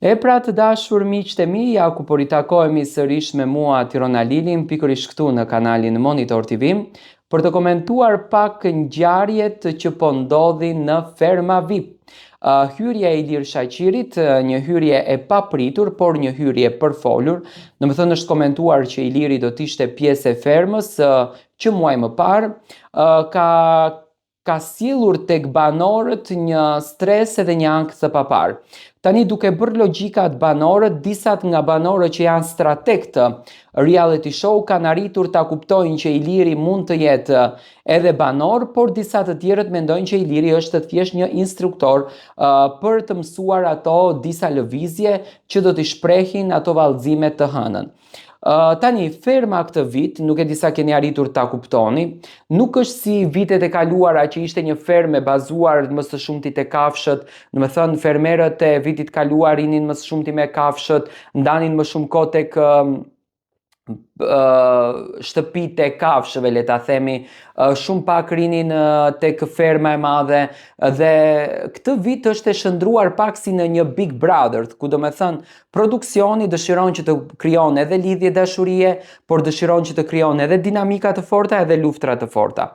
E pra të dashur miqtë e mi, ja ku po ritakohemi sërish me mua Tirona Lilin, pikërisht këtu në kanalin Monitor TV, për të komentuar pak ngjarjet që po ndodhin në Ferma VIP. Hyrja e Ilir Shaqirit, një hyrje e papritur, por një hyrje për folur. Domethënë është komentuar që Iliri do të ishte pjesë e Fermës që muaj më parë, ka sjellur tek banorët një stres edhe një ankth të papar. Tani duke bërë logjikat banorët, disat nga banorët që janë strategë të reality show kanë arritur ta kuptojnë që Iliri mund të jetë edhe banor, por disa të tjerët mendojnë që Iliri është thjesht një instruktor për të mësuar ato disa lëvizje që do t'i shprehin ato vallëzime të hënën. Tani, Ferma këtë vit, nuk e di sa keni arritur ta kuptoni, nuk është si vitet e kaluara që ishte një fermë e bazuar më së shumti te kafshët, do të thënë fermerët e vitit kaluar rinin më së shumti me kafshët, ndanin më shumë kohë tek shtëpitë e kafshëve, le ta themi, shumë pak rinin tek ferma e madhe, dhe këtë vit është e shndruar pak si në një Big Brother, ku do me thënë produksioni dëshiron që të krijon edhe lidhje dashurie, por dëshiron që të krijon edhe dinamika të forta edhe luftra të forta.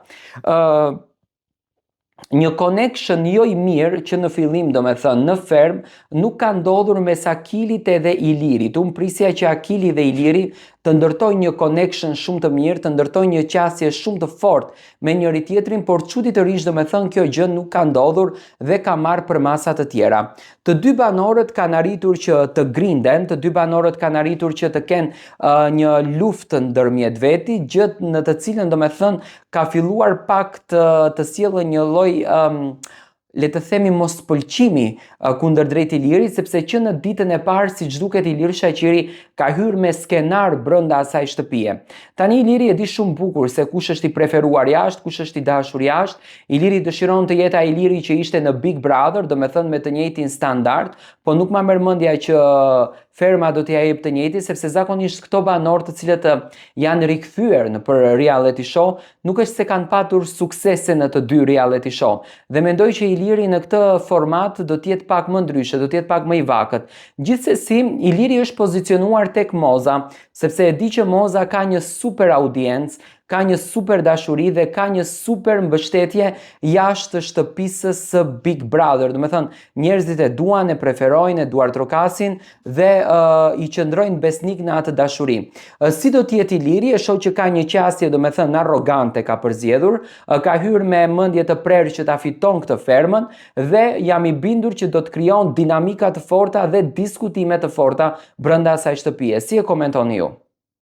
Një connection jo i mirë që në fillim do me thënë në fermë nuk ka ndodhur mes Akilit edhe Ilirit. Unë prisja që Akili dhe Iliri të ndërtojnë një connection shumë të mirë, të ndërtojnë një qasje shumë të fortë me njëri tjetrin, por çuditërisht do me thënë kjo gjë nuk ka ndodhur dhe ka marrë për masa të tjera. Të dy banorët kanë arritur që të grinden, të dy banorët kanë arritur që të kenë një luftë ndërmjet veti, gjë në të cilën do me thënë ka filluar pak të sjellë një lloj le të themi mos pëlqimi kundër drejt Ilirit, sepse që në ditën e parë siç duket Ilir Shaqiri ka hyrë me skenar brenda asaj shtëpie. Tani Iliri e di shumë bukur se kush është i preferuar jashtë, kush është i dashur jashtë. Iliri dëshiron të jetë ai Iliri që ishte në Big Brother, do me thënë me të njëjtin standard, po nuk ma merr mendja që ferma do t'ia jep të njëjtin, sepse zakonisht këto banorë të cilët janë rikthyer në për reality show, nuk është se kanë patur suksese në të dy reality show. Dhe mendoj që Iliri në këtë format do t'jetë pak më ndryshe, do t'jetë pak më i vakët. Gjithsesi, Iliri është pozicionuar tek Moza, sepse e di që Moza ka një super audiencë, ka një super dashuri dhe ka një super mbështetje jashtë shtëpisë së Big Brother. Do me thënë, njerëzit e duan, e preferojnë, e duar trokasin dhe i qëndrojnë besnik në atë dashuri. Si do t'jetë Iliri, e shoh që ka një qasje, do me thënë, arrogante ka përzgjedhur, ka hyrë me mendje të prerë që ta fiton këtë fermën dhe jam i bindur që do të krijon dinamika të forta dhe diskutime të forta brenda asaj shtëpie. Si e komentoni ju?